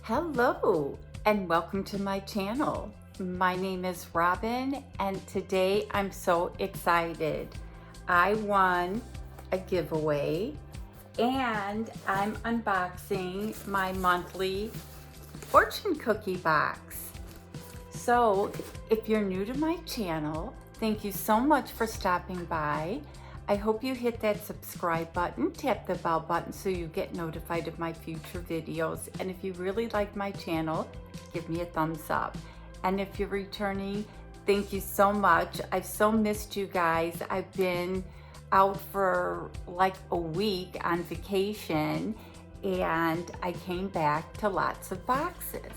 Hello and welcome to my channel. My name is Robin and today I'm so excited. I won a giveaway and I'm unboxing my monthly fortune cookie box. So if you're new to my channel, thank you so much for stopping by. I hope you hit that subscribe button, tap the bell button so you get notified of my future videos. And if you really like my channel, give me a thumbs up. And if you're returning, thank you so much. I've so missed you guys. I've been out for like a week on vacation and I came back to lots of boxes.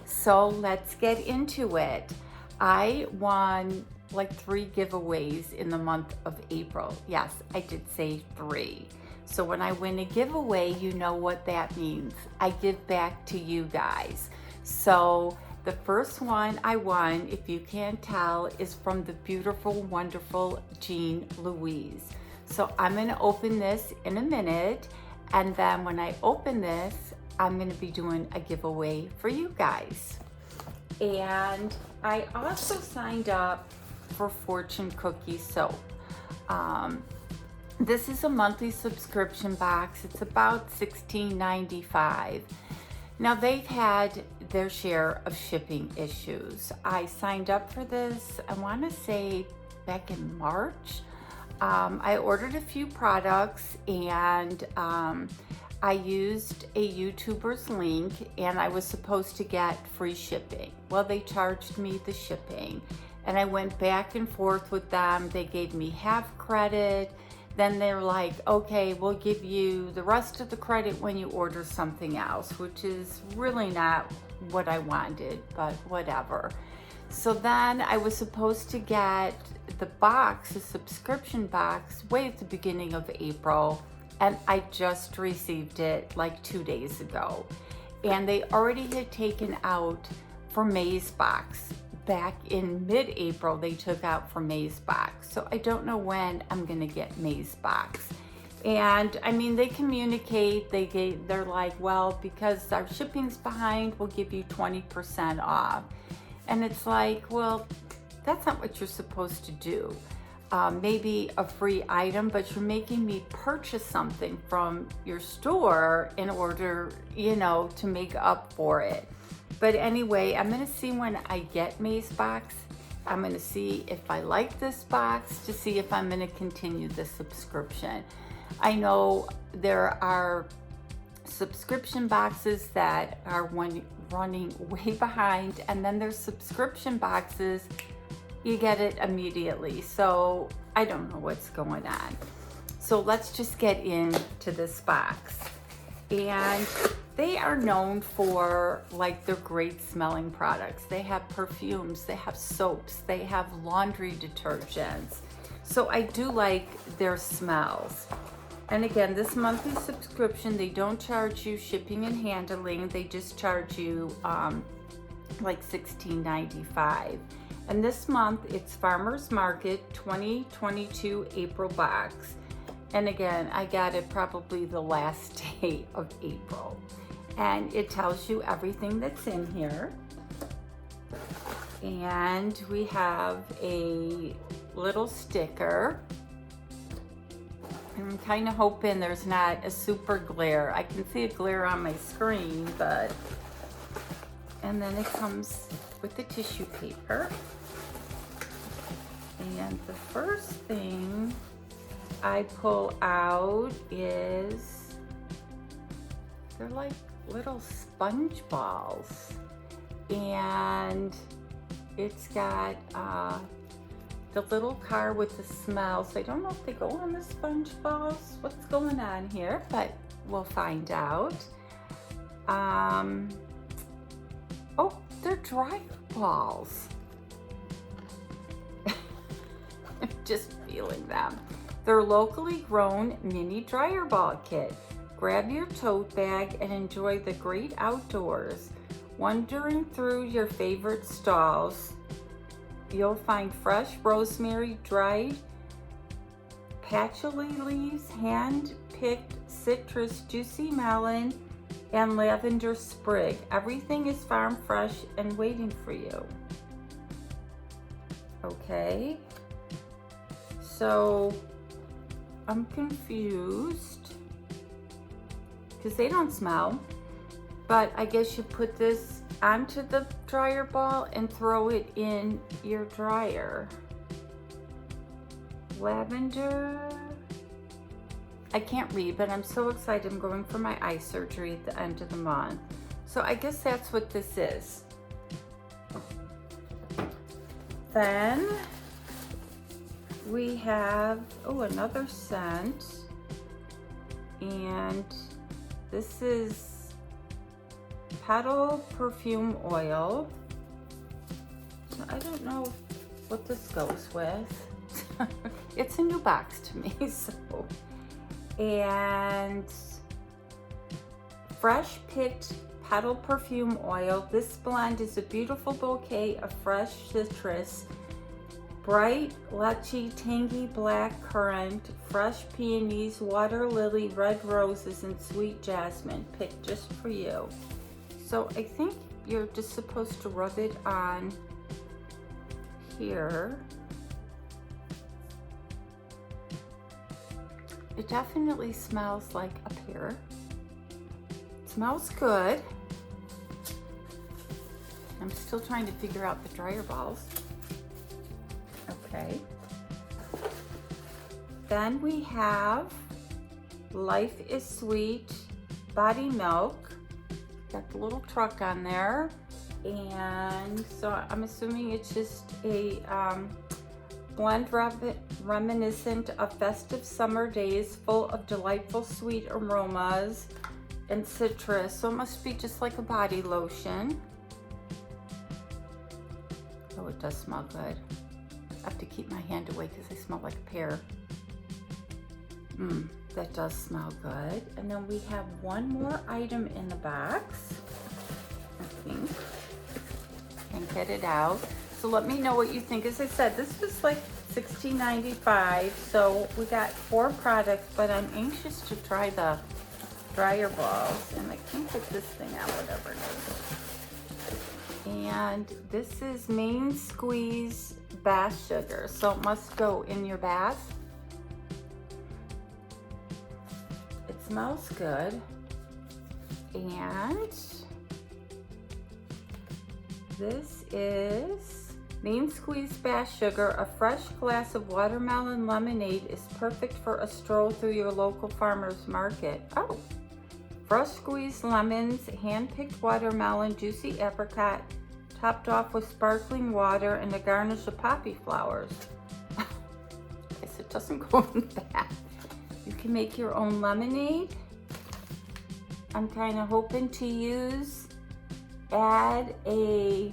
So let's get into it. I won like 3 giveaways in the month of April. Yes, I did say 3. So when I win a giveaway, you know what that means. I give back to you guys. So the first one I won, if you can't tell, is from the beautiful, wonderful Jean Louise. So I'm gonna open this in a minute, and then when I open this, I'm gonna be doing a giveaway for you guys. And I also signed up for Fortune Cookie Soap. This is a monthly subscription box. It's about $16.95. Now they've had their share of shipping issues. I signed up for this, I want to say back in March. I ordered a few products and I used a YouTuber's link and I was supposed to get free shipping. Well, they charged me the shipping and I went back and forth with them. They gave me half credit. Then they're like, okay, we'll give you the rest of the credit when you order something else, which is really not what I wanted, but whatever. So then I was supposed to get the box, the subscription box, way at the beginning of April. And I just received it like 2 days ago. And they already had taken out for May's box. Back in mid-April, they took out for May's box. So I don't know when I'm gonna get May's box. And I mean, they communicate, they're like, well, because our shipping's behind, we'll give you 20% off. And it's like, well, that's not what you're supposed to do. Maybe a free item, but you're making me purchase something from your store in order, to make up for it. But anyway, I'm gonna see when I get May's box. I'm gonna see if I like this box to see if I'm gonna continue the subscription. I know there are subscription boxes that are running way behind, and then there's subscription boxes you get it immediately. So I don't know what's going on. So let's just get into this box. And they are known for like their great smelling products. They have perfumes, they have soaps, they have laundry detergents. So I do like their smells. And again, this monthly subscription, they don't charge you shipping and handling. They just charge you like $16.95. And this month it's Farmers Market 2022 April box. And again, I got it probably the last day of April. And it tells you everything that's in here. And we have a little sticker. I'm kind of hoping there's not a super glare. I can see a glare on my screen, but... And then it comes with the tissue paper. And the first thing I pull out is, they're like little sponge balls. And it's got the little car with the smells. I don't know if they go on the sponge balls, what's going on here, but we'll find out. Oh, they're dryer balls. I'm just feeling them. They're locally grown mini dryer ball kit. Grab your tote bag and enjoy the great outdoors. Wandering through your favorite stalls, you'll find fresh rosemary, dried patchouli leaves, hand-picked citrus, juicy melon, and lavender sprig. Everything is farm fresh and waiting for you. Okay, so I'm confused because they don't smell, but I guess you put this onto the dryer ball and throw it in your dryer. Lavender, I can't read, but I'm so excited. I'm going for my eye surgery at the end of the month. So I guess that's what this is. Then we have, oh, another scent. And this is Petal Perfume Oil. So I don't know what this goes with. It's a new box to me, so. And fresh picked petal perfume oil. This blend is a beautiful bouquet of fresh citrus, bright lychee, tangy black currant, fresh peonies, water lily, red roses, and sweet jasmine, picked just for you. So I think you're just supposed to rub it on here. It definitely smells like a pear. It smells good. I'm still trying to figure out the dryer balls. Okay. Then we have Life is Sweet Body Milk. Got the little truck on there. And so I'm assuming it's just a blend reminiscent of festive summer days, full of delightful sweet aromas and citrus. So it must be just like a body lotion. Oh, it does smell good. I have to keep my hand away because I smell like a pear. That does smell good. And then we have one more item in the box, I think. And get it out. So let me know what you think. As I said, this was like $16.95. So we got 4 products, but I'm anxious to try the dryer balls. And I can't get this thing out, whatever it is. And this is Main Squeeze Bath Sugar. So it must go in your bath. It smells good. And this is Main Squeeze Bath Sugar. A fresh glass of watermelon lemonade is perfect for a stroll through your local farmer's market. Oh, fresh squeezed lemons, hand-picked watermelon, juicy apricot, topped off with sparkling water and a garnish of poppy flowers. Guess it doesn't go in that. You can make your own lemonade. I'm kind of hoping to add a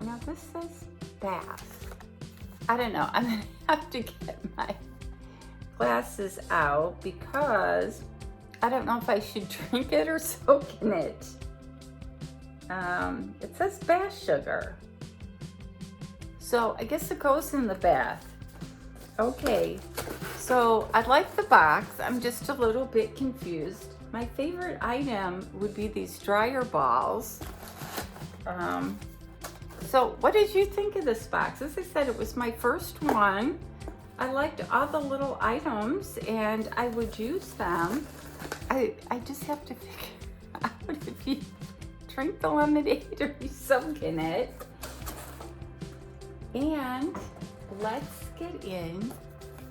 now this says bath. I don't know. I'm gonna have to get my glasses out because I don't know if I should drink it or soak in it. It says bath sugar. So I guess it goes in the bath. Okay, so I like the box. I'm just a little bit confused. My favorite item would be these dryer balls. So what did you think of this box? As I said, it was my first one. I liked all the little items and I would use them. I just have to figure out if you drink the lemonade or you soak in it. And let's get in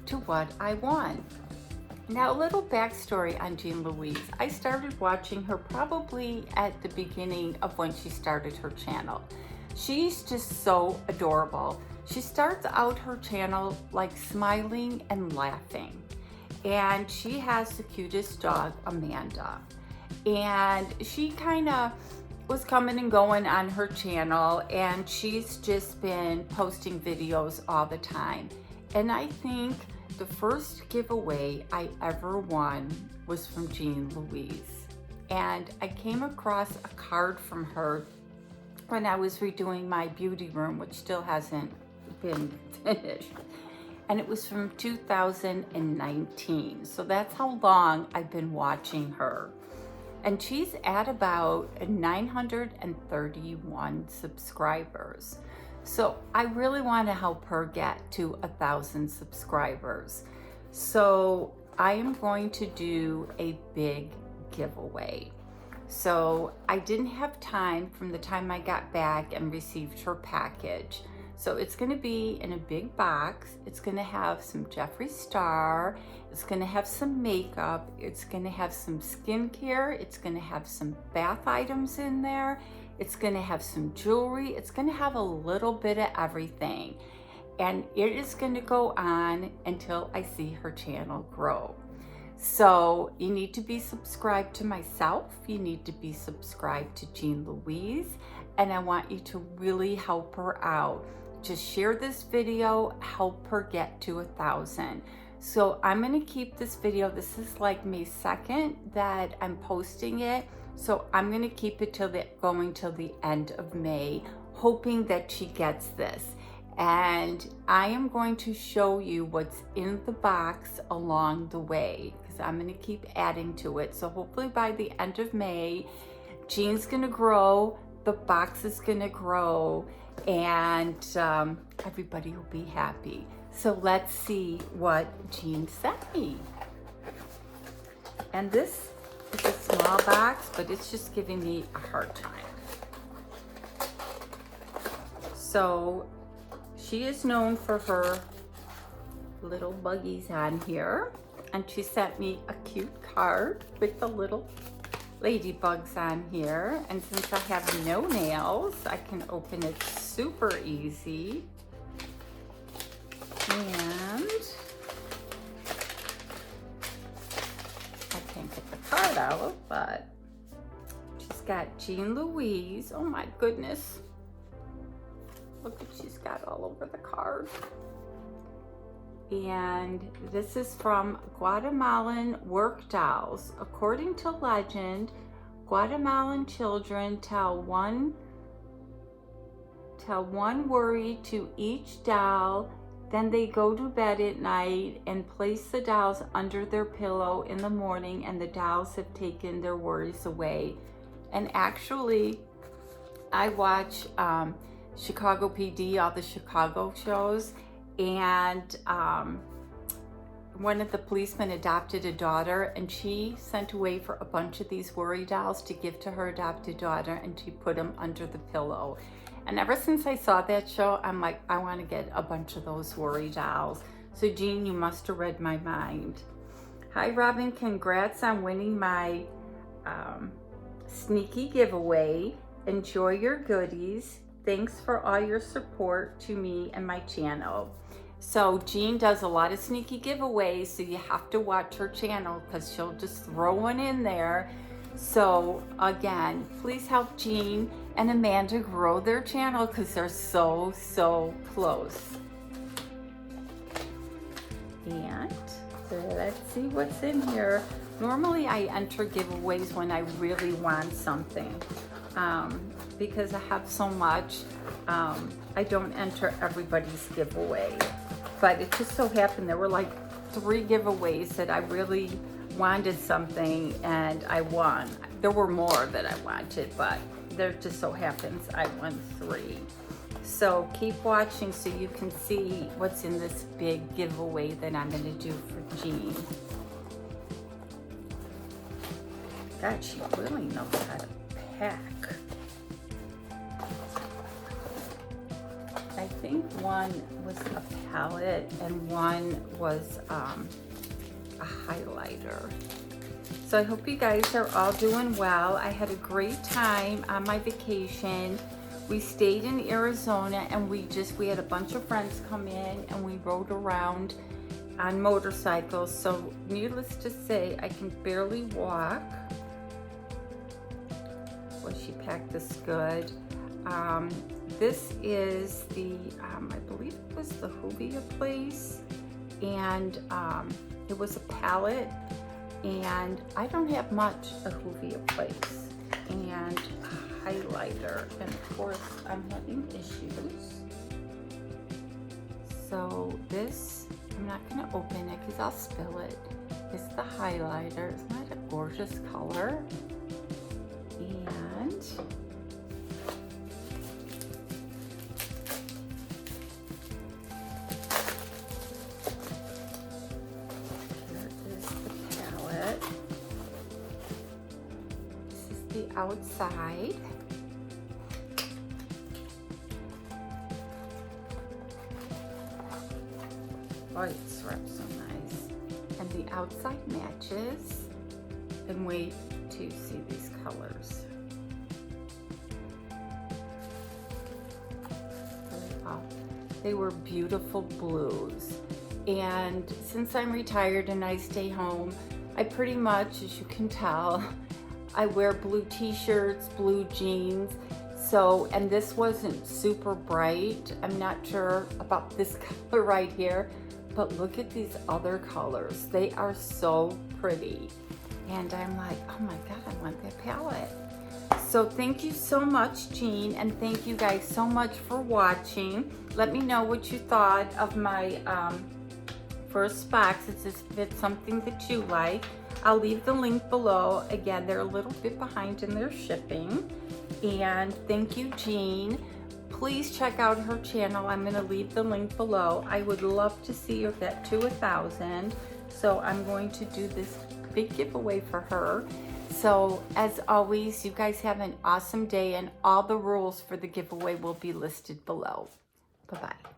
to what I won. Now, a little backstory on Jean Louise. I started watching her probably at the beginning of when she started her channel. She's just so adorable. She starts out her channel like smiling and laughing. And she has the cutest dog, Amanda. And she kind of was coming and going on her channel, and she's just been posting videos all the time. And I think the first giveaway I ever won was from Jean Louise. And I came across a card from her when I was redoing my beauty room, which still hasn't been finished. and it was from 2019. So that's how long I've been watching her. And she's at about 931 subscribers. So I really want to help her get to 1,000 subscribers. So I am going to do a big giveaway. So I didn't have time from the time I got back and received her package. So it's going to be in a big box. It's going to have some Jeffree Star. It's going to have some makeup. It's going to have some skincare. It's going to have some bath items in there. It's going to have some jewelry. It's going to have a little bit of everything. And it is going to go on until I see her channel grow. So you need to be subscribed to myself. You need to be subscribed to Jean Louise. And I want you to really help her out. Just share this video, help her get to 1,000. So I'm gonna keep this video, this is like May 2nd that I'm posting it. So I'm gonna keep it going till the end of May, hoping that she gets this. And I am going to show you what's in the box along the way, because I'm gonna keep adding to it. So hopefully by the end of May, Jean's gonna grow, the box is gonna grow, and everybody will be happy. So let's see what Jean sent me. And this is a small box, but it's just giving me a hard time. So she is known for her little buggies on here, and she sent me a cute card with the little ladybugs on here. And since I have no nails, I can open it super easy. And I can't get the card out, but she's got Jean Louise. Oh my goodness. Look what she's got all over the card. And this is from Guatemalan work dolls. According to legend, Guatemalan children tell one worry to each doll, then they go to bed at night and place the dolls under their pillow in the morning, and the dolls have taken their worries away. And actually, I watch Chicago PD, all the Chicago shows, and one of the policemen adopted a daughter, and she sent away for a bunch of these worry dolls to give to her adopted daughter, and she put them under the pillow. And ever since I saw that show, I'm like, I want to get a bunch of those worry dolls. So Jean, you must have read my mind. Hi Robin, congrats on winning my sneaky giveaway. Enjoy your goodies. Thanks for all your support to me and my channel. So Jean does a lot of sneaky giveaways, so you have to watch her channel because she'll just throw one in there. So again, please help Jean and Amanda grow their channel because they're so close. And let's see what's in here. Normally I enter giveaways when I really want something. Because I have so much, I don't enter everybody's giveaway. But it just so happened there were like 3 giveaways that I really wanted something and I won. There were more that I wanted, but there just so happens I won 3. So keep watching so you can see what's in this big giveaway that I'm gonna do for Jean. God, she really knows how to pack. I think one was a palette and one was a highlighter. So I hope you guys are all doing well. I had a great time on my vacation. We stayed in Arizona and we had a bunch of friends come in and we rode around on motorcycles. So needless to say, I can barely walk. Well, she packed this good. This is the, I believe it was the Hoovia place, and it was a palette, and I don't have much of Hoovia place, and a highlighter, and of course I'm having issues. So this not gonna open it because I'll spill it. It's the highlighter. Isn't that a gorgeous color? And here is the palette. This is the outside. Oh, it's wrapped so nice. And the outside matches. And wait to see these colors. Wow. They were beautiful blues. And since I'm retired and I stay home, I pretty much, as you can tell, I wear blue t-shirts, blue jeans. So, and this wasn't super bright. I'm not sure about this color right here. But look at these other colors. They are so pretty. And I'm like, oh my God, I want that palette. So thank you so much, Jean, and thank you guys so much for watching. Let me know what you thought of my first box. If it's something that you like. I'll leave the link below. Again, they're a little bit behind in their shipping. And thank you, Jean. Please check out her channel. I'm going to leave the link below. I would love to see her get to 1,000. So I'm going to do this big giveaway for her. So as always, you guys have an awesome day, and all the rules for the giveaway will be listed below. Bye-bye.